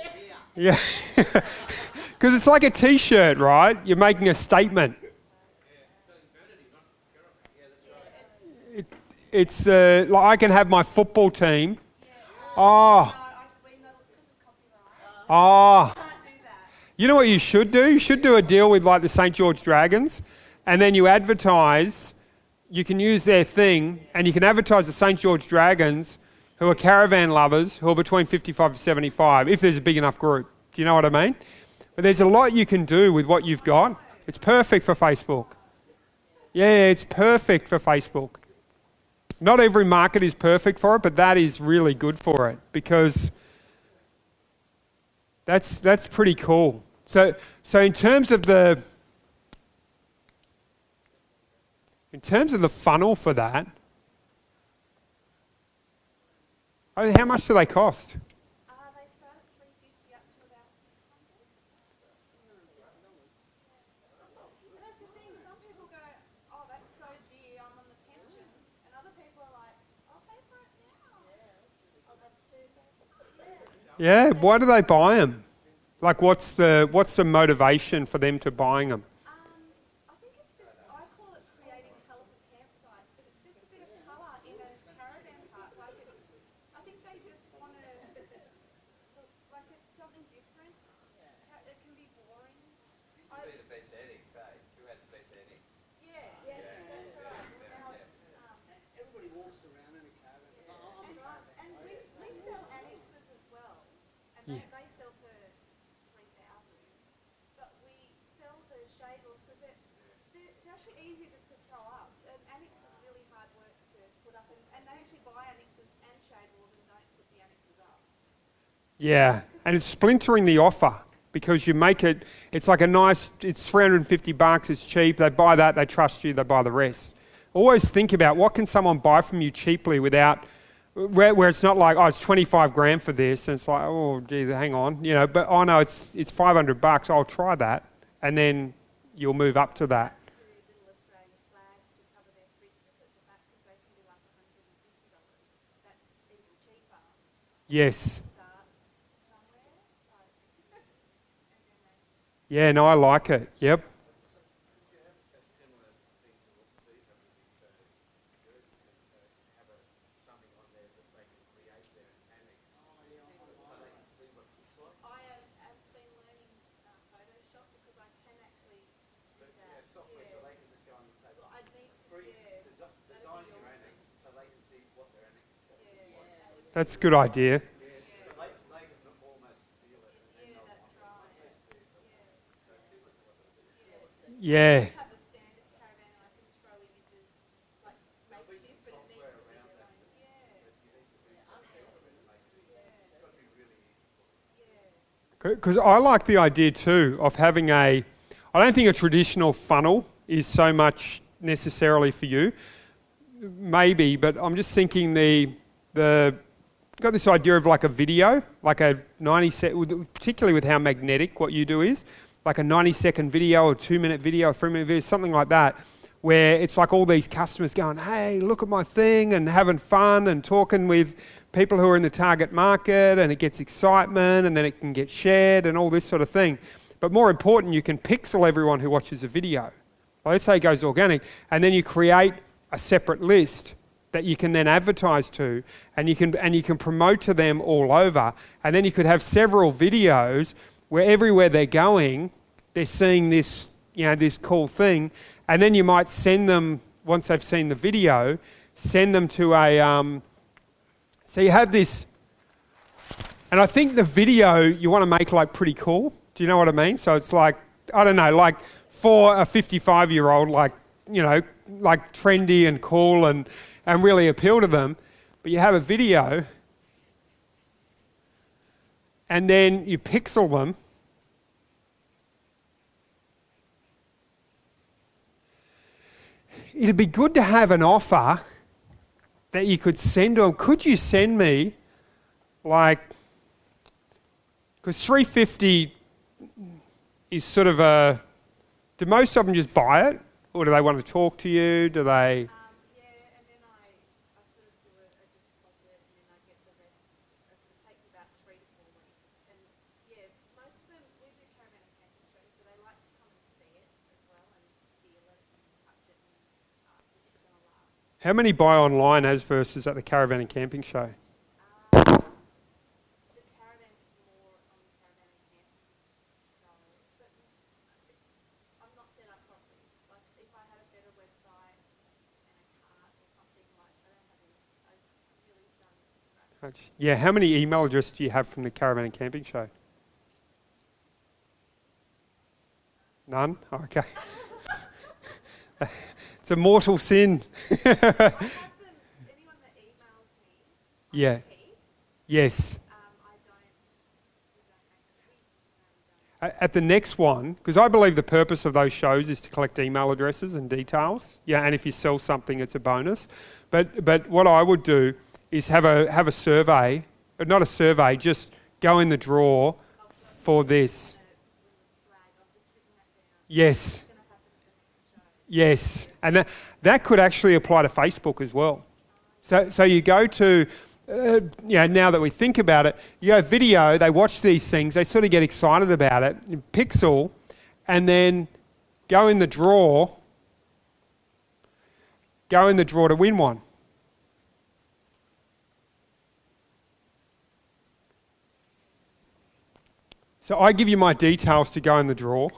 yeah. yeah. Because it's like a T-shirt, right? You're making a statement. It's like I can have my football team. Oh, oh. You know what you should do? You should do a deal with like the St. George Dragons, and then you advertise. You can use their thing, and you can advertise the St. George Dragons, who are caravan lovers, who are between 55 to 75, if there's a big enough group. Do you know what I mean? But there's a lot you can do with what you've got. It's perfect for Facebook. Yeah, it's perfect for Facebook. Not every market is perfect for it, but that is really good for it because that's pretty cool. So in terms of the funnel for that, how much do they cost? they start at $350 up to about $600. And that's the thing. Some people go, "Oh, that's so dear. I'm on the pension," and other people are like, "I'll pay for it now." I'll have to. Yeah, why do they buy them? Like, what's the motivation for them to buying them? I think it's just, I call it creating colourful campsites, but it's just a bit of colour in a caravan park. Like I think they just want to, like it's something different. It can be boring. Used to be the best annex, eh? Who had the best annex? Yeah, that's right. Now it's, Everybody walks around in a caravan. and we sell annexes as well, and they sell for 3,000. But we sell the shadels because they're actually easy just to throw up. An annex is really hard work to put up, and they actually buy annexes and shadels and don't put the annexes up. Yeah, and it's splintering the offer because you make it. It's like it's $350. It's cheap. They buy that. They trust you. They buy the rest. Always think about what can someone buy from you cheaply without. Where it's not like, oh, it's 25 grand for this, and it's like, oh, gee, hang on, you know. But no, it's $500. I'll try that, and then you'll move up to that. To do little Australian flags to cover their fridges at the back because they can do like $150. That's even cheaper. Yes. Start somewhere. And then they. Yeah. No, I like it. Yep. A similar thing to what Steve had with his bird, have something on there that they can create their annex, so they can see what it looks like. I have been learning Photoshop because I can actually do that. Software, so they can just go and say, Well, I need to. free Yeah. design your annex, so they can see what their annex is going to look like. That's a good idea. So they can almost feel it, and then they'll That's right. see it. So similar to what they do. Yeah. Have a standard caravan and I can throw images like makeshift, but it needs to be their own. Because I like the idea too of having I don't think a traditional funnel is so much necessarily for you. Maybe, but I'm just thinking got this idea of like a video, like a 90-second, particularly with how magnetic what you do is, like a 90-second video or 2-minute video, or 3-minute video, something like that, where it's like all these customers going, hey, look at my thing, and having fun and talking with people who are in the target market, and it gets excitement, and then it can get shared and all this sort of thing. But more important, you can pixel everyone who watches a video. Well, let's say it goes organic, and then you create a separate list that you can then advertise to, and you can promote to them all over, and then you could have several videos where everywhere they're going, they're seeing this, this cool thing, and then you might send them, once they've seen the video, send them to so you have this, and I think the video you want to make like pretty cool. Do you know what I mean? So it's like, I don't know, like for a 55-year-old, like, you know, like trendy and cool and really appeal to them. But you have a video and then you pixel them. It'd be good to have an offer that you could send to them. Could you send me, like, because $350 is sort of a, do most of them just buy it? Or do they want to talk to you? Do they? Yeah, and then I sort of do a deposit and then I get the rest. It takes about 3 to 4 weeks. And yeah, most of them, we do caravan and camping shows, so they like to come and see it as well and feel it and touch it and ask if it's going to last. How many buy online as versus at the caravan and camping show? The caravan's more on the caravan and camping show, but I'm not set up properly. Like if I had a better website and a cart or something like, I don't have any. I've really done scratch. Yeah, how many email addresses do you have from the caravan and camping show? None? Oh, okay. It's a mortal sin. I have them, anyone that emails me, Yeah. keep. Yes. I don't, we don't actually, At the next one, because I believe the purpose of those shows is to collect email addresses and details. Yeah, and if you sell something, it's a bonus. But what I would do is have a survey, but not a survey, just go in the draw for this. flag, I've just written that down. Yes. It's going to happen at the next show. Yes, and that could actually apply to Facebook as well. So you go to, now that we think about it, you go video, they watch these things, they sort of get excited about it, you pixel, and then go in the draw to win one. So I give you my details to go in the draw.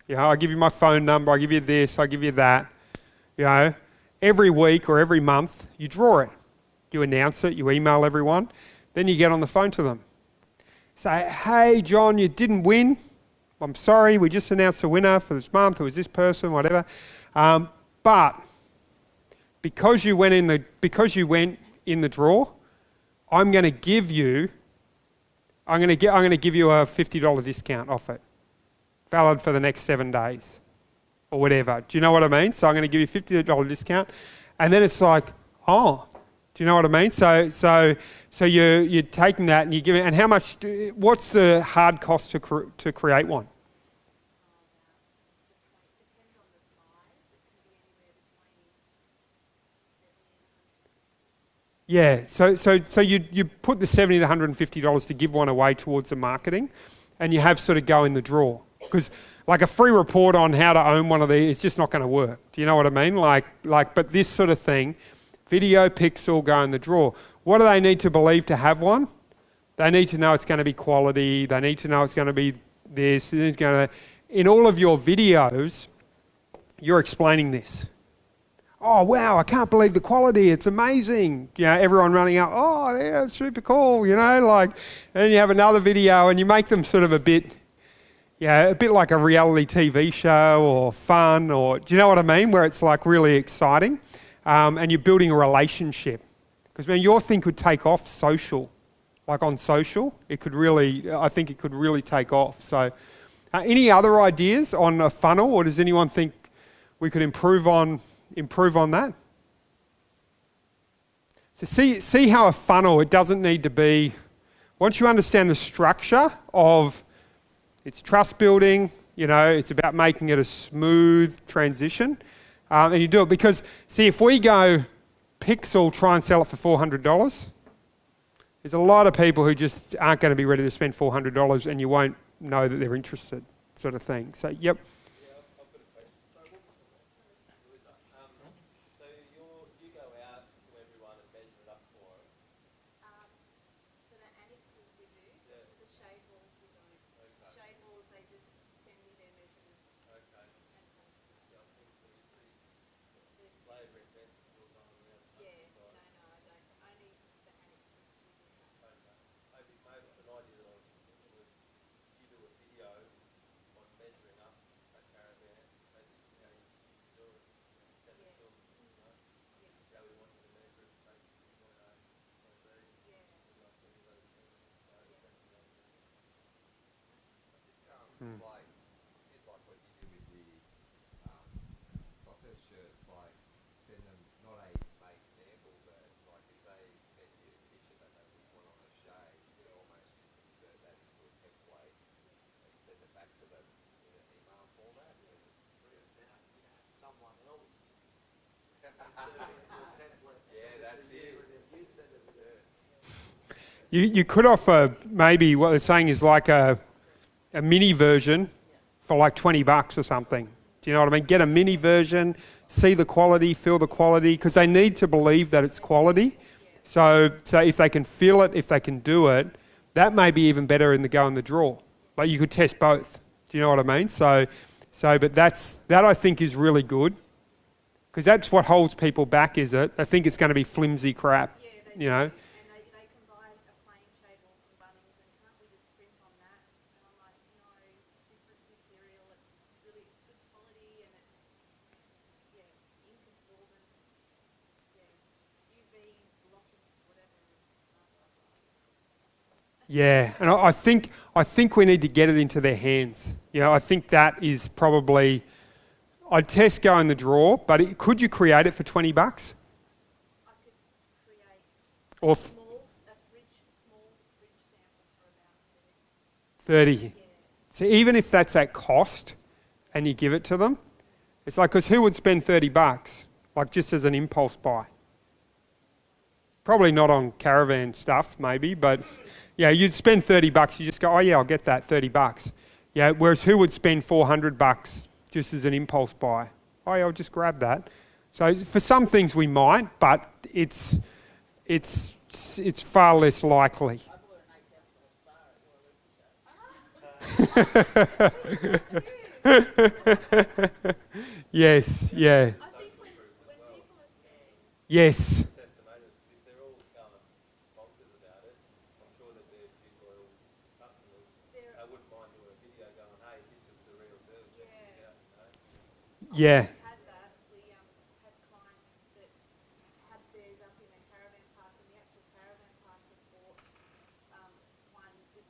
You know, I give you my phone number, I give you this, I give you that. You know, every week or every month, you draw it. You announce it, you email everyone, then you get on the phone to them. Say, hey, John, you didn't win. I'm sorry, we just announced the winner for this month. It was this person, whatever. But because you went in the draw, I'm going to give you a $50 discount off it. Valid for the next 7 days or whatever. Do you know what I mean? So I'm going to give you a $50 discount. And then it's like, oh, do you know what I mean? So you're taking that and you give it, and how much, what's the hard cost to create one? Depends on the size. It can be anywhere between 70 and 100. Yeah, so you put the $70 to $150 to give one away towards the marketing, and you have sort of go in the draw. Because like a free report on how to own one of these, it's just not going to work. Do you know what I mean? But this sort of thing, video, pixel, go in the draw. What do they need to believe to have one? They need to know it's going to be quality. They need to know it's going to be this. In all of your videos, you're explaining this. Oh, wow, I can't believe the quality. It's amazing. You know, everyone running out, oh, yeah, it's super cool, you know, like, and you have another video and you make them sort of a bit like a reality TV show or fun, or, do you know what I mean? Where it's like really exciting, and you're building a relationship. Because, man, your thing could take off social. Like on social, I think it could really take off. So, any other ideas on a funnel, or does anyone think we could improve on that? So see how a funnel, it doesn't need to be, once you understand the structure of, it's trust building, you know, it's about making it a smooth transition, and you do it because, see, if we go pixel, try and sell it for $400, there's a lot of people who just aren't going to be ready to spend $400 and you won't know that they're interested, sort of thing. So, yep. Yeah, I've got a question. Sorry, what was your name? Melissa. So you go out to everyone and measure it up for them. So the annexes we do, Yeah. the shave balls we don't. Okay. Shave balls, they just send me their measurements Okay. and post them. Yeah, I think pretty labour intensive to run around the Yeah, countryside. no, I don't. Only the annexes we do that. Okay. Maybe an idea that I was just thinking was you do a video You could offer maybe what they're saying is like a mini version for like $20 or something. Do you know what I mean? Get a mini version, see the quality, feel the quality, because they need to believe that it's quality. So if they can feel it, if they can do it, that may be even better in the go and the draw. Like you could test both. Do you know what I mean? But that I think is really good, because that's what holds people back. Is it? They think it's going to be flimsy crap. Yeah, You know. and they can buy a plain table from Bunnings and can't we just print on that? And I'm like, no, it's different material, it's good quality and it's, yeah, ink absorbent, yeah, UV blocking, whatever, blah, blah, blah. Yeah, and I think we need to get it into their hands. You know, I think that is probably. I'd test go in the draw, but could you create it for $20? I could create Or a small fridge sample for about 30? Yeah. So even if that's at cost, and you give it to them, it's like, because who would spend $30 like just as an impulse buy? Probably not on caravan stuff, maybe, but yeah, you'd spend $30. You just go, oh yeah, I'll get that $30. Yeah. Whereas who would spend $400 just as an impulse buy? Oh yeah, I'll just grab that. So for some things we might, but it's far less likely. Yes. Yeah. I think when people are scared, Yes. Test tomatoes, if they're all going bonkers about it, I'm sure that their people are all customers. They wouldn't mind doing a video going, hey, this is the real deal, check this out, you know. Yeah. had that, we had clients that had theirs up in a caravan park, and the actual caravan park had bought one with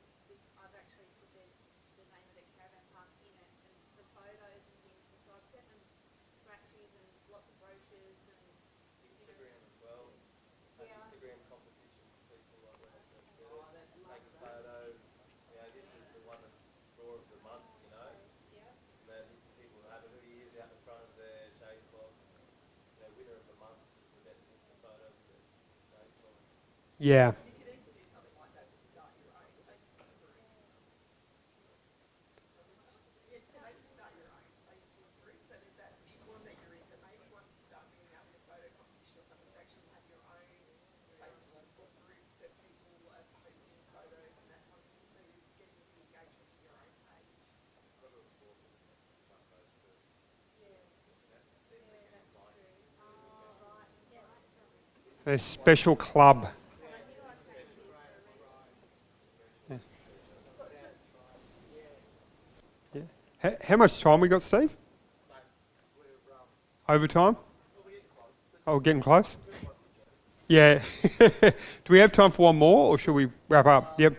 I've actually put the name of the caravan park in it, and the photos and things, and so I've sent them scratchies and lots of brochures and Instagram as well. Yeah. Instagram competitions, people like when they first get it, take a photo, you know, this is the one that's draw of the month, you know. yeah. And then people have a hoodie is out in front of their shade cloth. You know, winner of the month is the best Insta photo, the best shade cloth. Yeah. You could even do something like that, but start your own Facebook group. Yeah, maybe start your own Facebook group. So there's that big one that you're in, but maybe once you start doing that with a photo competition or something, you actually have your own Facebook group that people are posting photos and that kind of thing. So you're getting the engagement with your own page. Got to report them one of those first. A special club. Yeah. How much time we got, Steve? Overtime? Oh, we're getting close? Yeah. Do we have time for one more, or should we wrap up? Yep.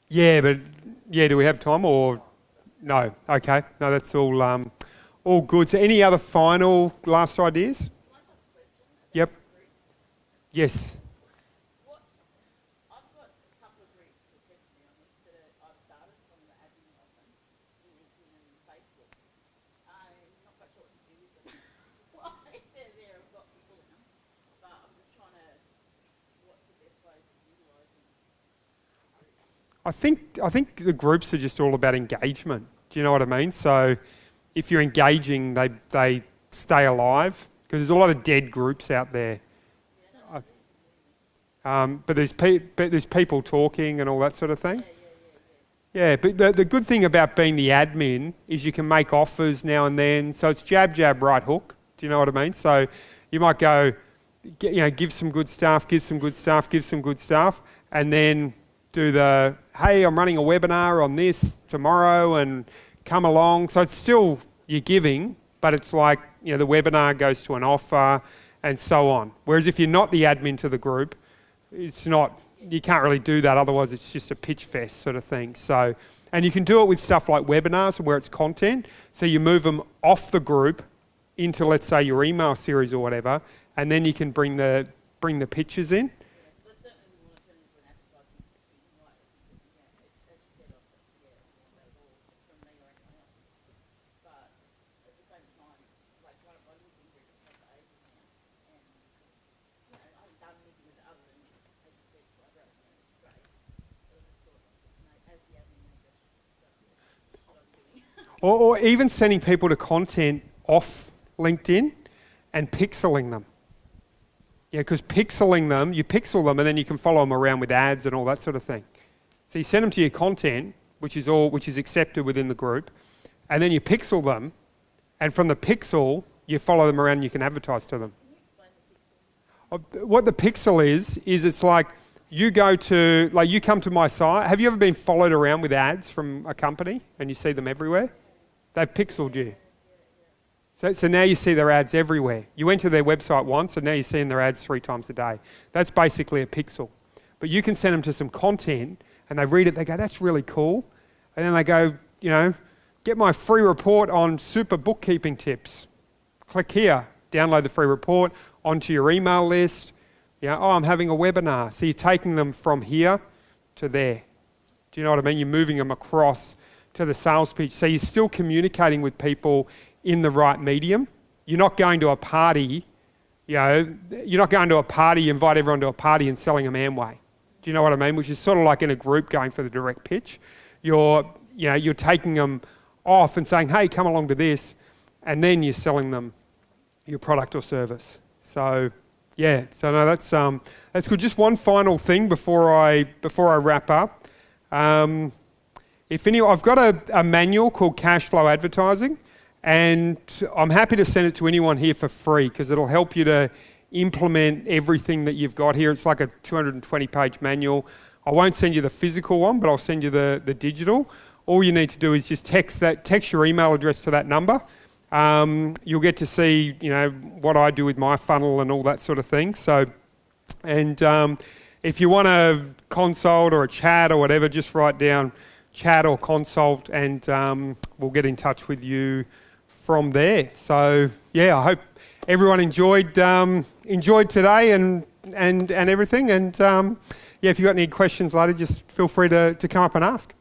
Yeah, but do we have time or no? Okay. No, that's all good. So any other final last ideas? Yep. Yes. What, I've got a couple of groups that test me on this that I've started from the admin of them in LinkedIn and Facebook. I'm not quite sure what to do with them. Why they're there, I've got people in them, but I'm just trying to, what's the best way to utilise them? I think the groups are just all about engagement. Do you know what I mean? So if you're engaging, they stay alive, because there's a lot of dead groups out there. But there's people talking and all that sort of thing. Yeah, but the good thing about being the admin is you can make offers now and then. So it's jab, jab, right hook. Do you know what I mean? So you might go, give some good stuff, give some good stuff, give some good stuff, and then do the, hey, I'm running a webinar on this tomorrow and come along. So it's still you're giving, but it's like, the webinar goes to an offer and so on. Whereas if you're not the admin to the group, it's not, you can't really do that, otherwise it's just a pitch fest sort of thing. So, and you can do it with stuff like webinars where it's content, so you move them off the group into, let's say, your email series or whatever, and then you can bring the pictures in. But I certainly want to turn into an advertising thing, like, as you said, I want that at all from me or anyone else. But at the same time, like one of my LinkedIn groups has for ages now, and I haven't done anything with it other than, as you said, collaborate. or even sending people to content off LinkedIn and pixeling them. Yeah, because pixeling them, you pixel them and then you can follow them around with ads and all that sort of thing. So you send them to your content, which is accepted within the group, and then you pixel them, and from the pixel, you follow them around and you can advertise to them. Can you explain the pixel? What the pixel is it's like you come to my site. Have you ever been followed around with ads from a company and you see them everywhere? They've pixeled you. So now you see their ads everywhere. You went to their website once and now you're seeing their ads 3 times a day. That's basically a pixel. But you can send them to some content and they read it, they go, that's really cool. And then they go, get my free report on super bookkeeping tips. Click here, download the free report onto your email list. I'm having a webinar. So you're taking them from here to there. Do you know what I mean? You're moving them across to the sales pitch. So you're still communicating with people in the right medium. You're not going to a party, invite everyone to a party and selling them Amway. Do you know what I mean? Which is sort of like in a group going for the direct pitch. You're taking them off and saying, hey, come along to this, and then you're selling them your product or service. So no, that's good. Just one final thing before I wrap up. I've got a manual called Cash Flow Advertising, and I'm happy to send it to anyone here for free because it'll help you to implement everything that you've got here. It's like a 220-page manual. I won't send you the physical one, but I'll send you the digital. All you need to do is just text your email address to that number. You'll get to see, what I do with my funnel and all that sort of thing. So, and if you want a consult or a chat or whatever, just write down chat or consult, and we'll get in touch with you from there. So, I hope everyone enjoyed today and everything. And if you've got any questions later, just feel free to come up and ask.